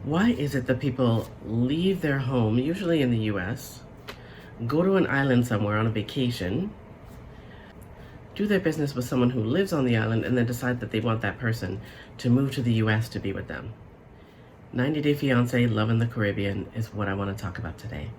Why is it that people leave their home, usually in the US, go to an island somewhere on a vacation, do their business with someone who lives on the island, and then decide that they want that person to move to the US to be with them? 90 Day Fiance, Love in the Caribbean is what I want to talk about today.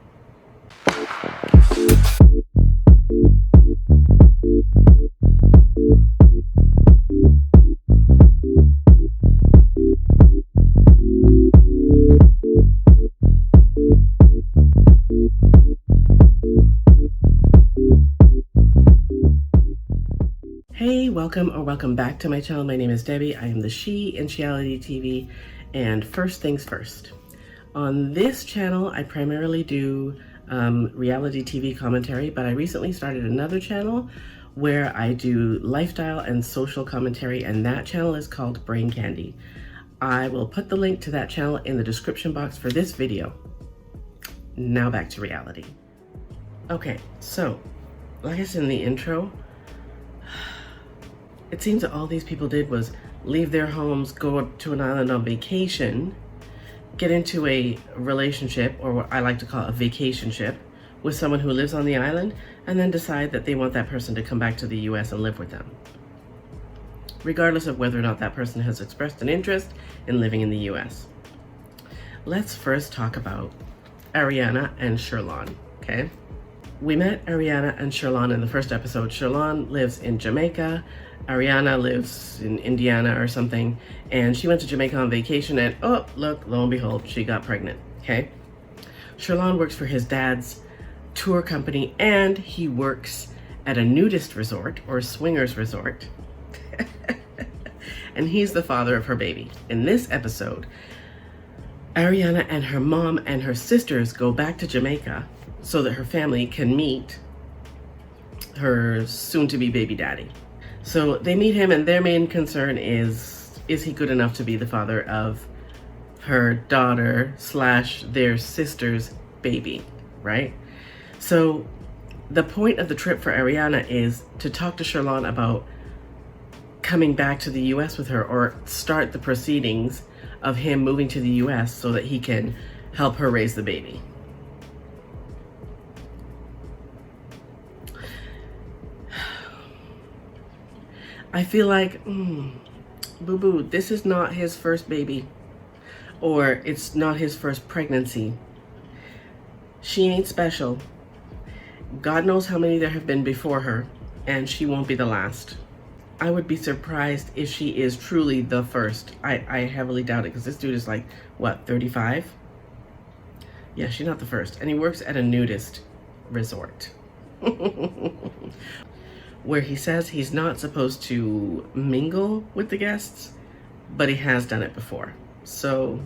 Hey, welcome back to my channel. My name is Debbie. I am the She in Sheality TV, and first things first. On this channel, I primarily do reality TV commentary, but I recently started another channel where I do lifestyle and social commentary, and that channel is called Brain Candy. I will put the link to that channel in the description box for this video. Now back to reality. Okay, so like I said in the intro, it seems that all these people did was leave their homes, go up to an island on vacation, get into a relationship, or what I like to call a vacationship, with someone who lives on the island, and then decide that they want that person to come back to the US and live with them, regardless of whether or not that person has expressed an interest in living in the US. Let's first talk about Ariana and Sherlon, okay? We met Ariana and Sherlon in the first episode. Sherlon lives in Jamaica. Ariana lives in Indiana or something. And she went to Jamaica on vacation and, oh, look, lo and behold, she got pregnant, okay? Sherlon works for his dad's tour company, and he works at a nudist resort or swingers resort. And he's the father of her baby. In this episode, Ariana and her mom and her sisters go back to Jamaica so that her family can meet her soon-to-be baby daddy. So they meet him, and their main concern is he good enough to be the father of her daughter / their sister's baby, right? So the point of the trip for Ariana is to talk to Sherlon about coming back to the US with her, or start the proceedings of him moving to the US so that he can help her raise the baby. I feel like, boo-boo, this is not his first baby, or it's not his first pregnancy. She ain't special. God knows how many there have been before her, and she won't be the last. I would be surprised if she is truly the first. I heavily doubt it, because this dude is like, what, 35? Yeah, she's not the first. And he works at a nudist resort. Where he says he's not supposed to mingle with the guests, but he has done it before. So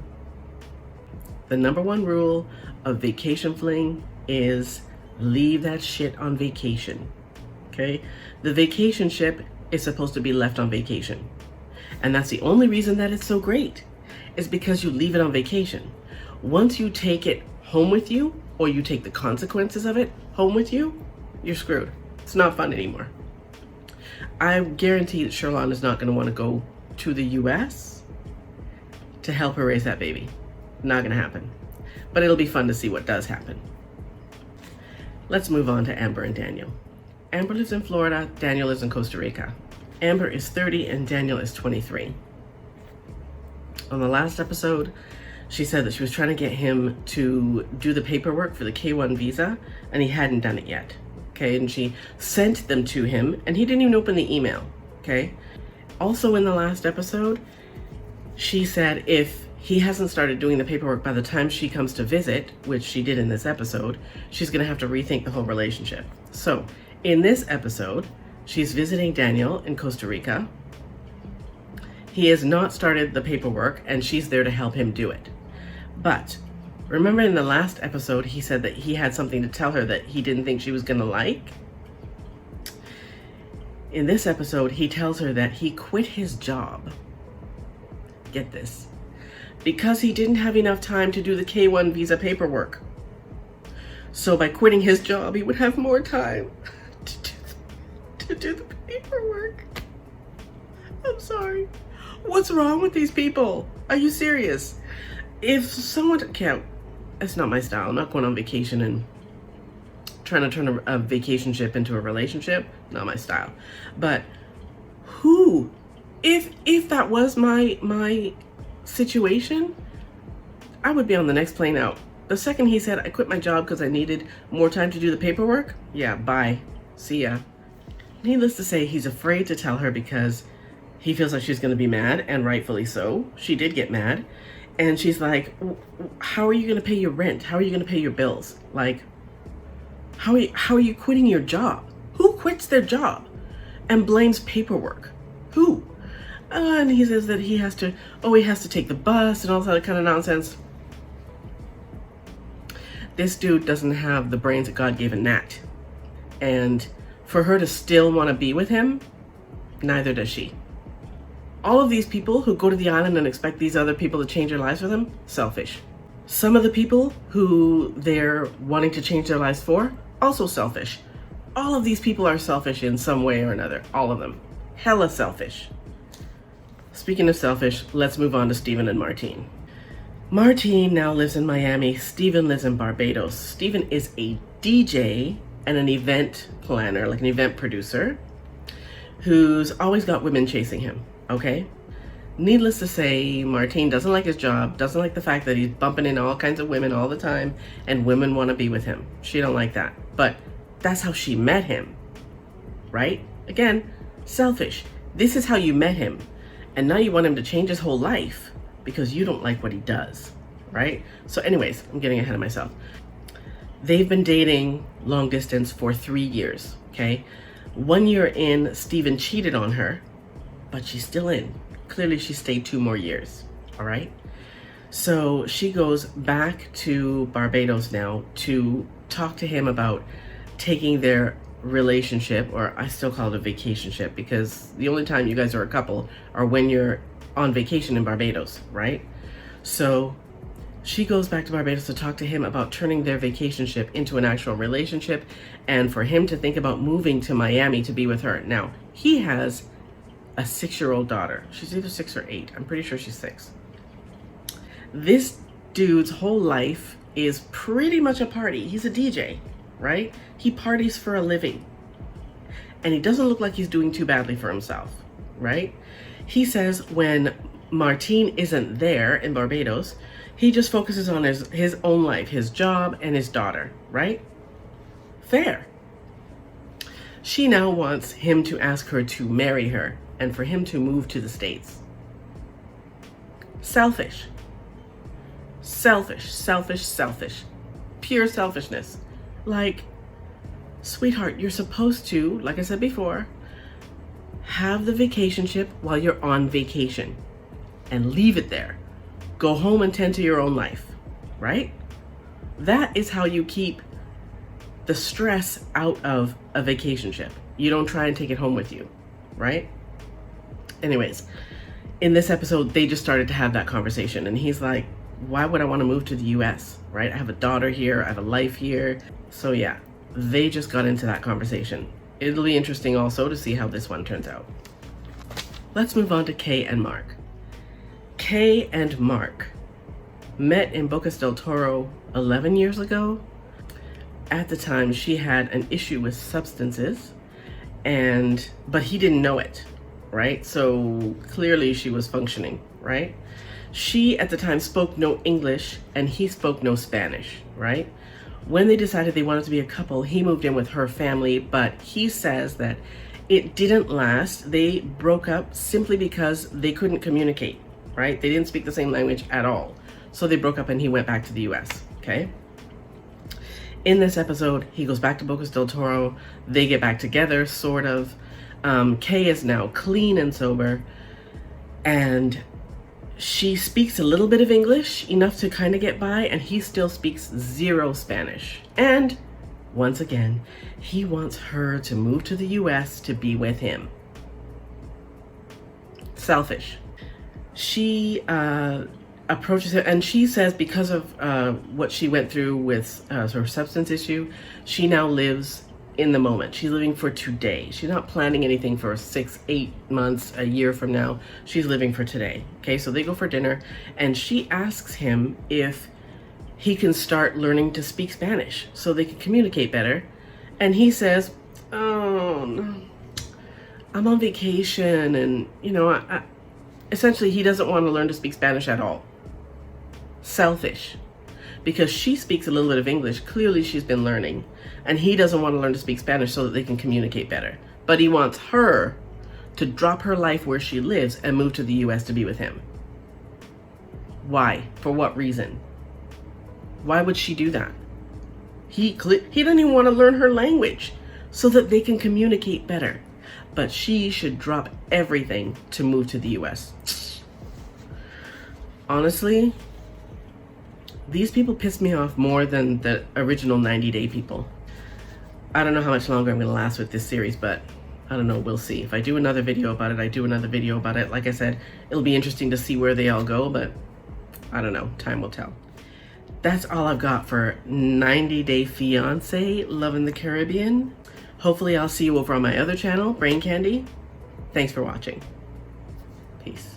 the number one rule of vacation fling is leave that shit on vacation, okay? The vacation ship is supposed to be left on vacation. And that's the only reason that it's so great, is because you leave it on vacation. Once you take it home with you, or you take the consequences of it home with you, you're screwed. It's not fun anymore. I guarantee that Sherlon is not going to want to go to the US to help her raise that baby. Not going to happen. But it'll be fun to see what does happen. Let's move on to Amber and Daniel. Amber lives in Florida, Daniel lives in Costa Rica. Amber is 30 and Daniel is 23. On the last episode, she said that she was trying to get him to do the paperwork for the K1 visa, and he hadn't done it yet. Okay, and she sent them to him, and he didn't even open the email, okay? Also in the last episode, she said if he hasn't started doing the paperwork by the time she comes to visit, which she did in this episode, she's gonna have to rethink the whole relationship. So, in this episode, she's visiting Daniel in Costa Rica. He has not started the paperwork, and she's there to help him do it. But remember in the last episode, he said that he had something to tell her that he didn't think she was gonna like? In this episode, he tells her that he quit his job. Get this. Because he didn't have enough time to do the K1 visa paperwork. So by quitting his job, he would have more time to do the paperwork. I'm sorry. What's wrong with these people? Are you serious? if someone, okay, it's not my style. I'm not going on vacation and trying to turn a vacation ship into a relationship. Not my style. But who, if that was my situation, I would be on the next plane out. The second he said I quit my job because I needed more time to do the paperwork, yeah, bye, see ya. Needless to say, he's afraid to tell her because he feels like she's going to be mad, and rightfully so. She did get mad, and she's like, how are you going to pay your rent? How are you going to pay your bills? Like, how are you quitting your job? Who quits their job and blames paperwork? Who? And he says that he has to take the bus and all that kind of nonsense. This dude doesn't have the brains that God gave a gnat. And for her to still want to be with him, neither does she. All of these people who go to the island and expect these other people to change their lives for them, selfish. Some of the people who they're wanting to change their lives for, also selfish. All of these people are selfish in some way or another. All of them. Hella selfish. Speaking of selfish, let's move on to Stephen and Martine. Martine now lives in Miami. Stephen lives in Barbados. Stephen is a DJ and an event planner, like an event producer, who's always got women chasing him, okay? Needless to say, Martine doesn't like his job, doesn't like the fact that he's bumping into all kinds of women all the time, and women want to be with him. She don't like that. But that's how she met him, right? Again, selfish. This is how you met him. And now you want him to change his whole life because you don't like what he does, right? So anyways, I'm getting ahead of myself. They've been dating long distance for 3 years, okay? 1 year in, Stephen cheated on her, but she's still in. Clearly she stayed 2 more years, all right? So she goes back to Barbados now to talk to him about taking their relationship, or I still call it a vacationship, because the only time you guys are a couple are when you're on vacation in Barbados, right? So she goes back to Barbados to talk to him about turning their vacationship into an actual relationship, and for him to think about moving to Miami to be with her. Now, he has a 6-year-old daughter. She's either 6 or 8. I'm pretty sure she's 6. This dude's whole life is pretty much a party. He's a DJ, right? He parties for a living. And he doesn't look like he's doing too badly for himself, right? He says when Martine isn't there in Barbados, he just focuses on his own life, his job, and his daughter, right? Fair. She now wants him to ask her to marry her and for him to move to the States. Selfish. Selfish, selfish, selfish. Pure selfishness. Like, sweetheart, you're supposed to, like I said before, have the vacationship while you're on vacation and leave it there. Go home and tend to your own life, right? That is how you keep the stress out of a vacationship. You don't try and take it home with you, right? Anyways, in this episode, they just started to have that conversation, and he's like, why would I want to move to the US, right? I have a daughter here, I have a life here. So yeah, they just got into that conversation. It'll be interesting also to see how this one turns out. Let's move on to Kay and Mark. Kay and Mark met in Bocas del Toro 11 years ago. At the time, she had an issue with substances, but he didn't know it, right? So clearly she was functioning, right? She, at the time, spoke no English and he spoke no Spanish, right? When they decided they wanted to be a couple, he moved in with her family, but he says that it didn't last. They broke up simply because they couldn't communicate, right? They didn't speak the same language at all. So they broke up and he went back to the US, okay? In this episode, he goes back to Bocas del Toro. They get back together, sort of. Kay is now clean and sober, and she speaks a little bit of English, enough to kind of get by, and he still speaks zero Spanish. And once again, he wants her to move to the US to be with him. Selfish. She approaches him, and she says because of what she went through with her substance issue, she now lives in the moment. She's living for today. She's not planning anything for 6, 8 months, a year from now. She's living for today. Okay, so they go for dinner and she asks him if he can start learning to speak Spanish so they can communicate better. And he says, oh, no, I'm on vacation. And, you know, essentially he doesn't want to learn to speak Spanish at all. Selfish. Because she speaks a little bit of English. Clearly she's been learning. And he doesn't want to learn to speak Spanish so that they can communicate better. But he wants her to drop her life where she lives and move to the US to be with him. Why? For what reason? Why would she do that? He doesn't even want to learn her language so that they can communicate better. But she should drop everything to move to the US. Honestly, these people piss me off more than the original 90-day people. I don't know how much longer I'm going to last with this series, but I don't know, we'll see. If I do another video about it, I do another video about it. Like I said, it'll be interesting to see where they all go, but I don't know, time will tell. That's all I've got for 90-Day Fiance, Love in the Caribbean. Hopefully I'll see you over on my other channel, Brain Candy. Thanks for watching. Peace.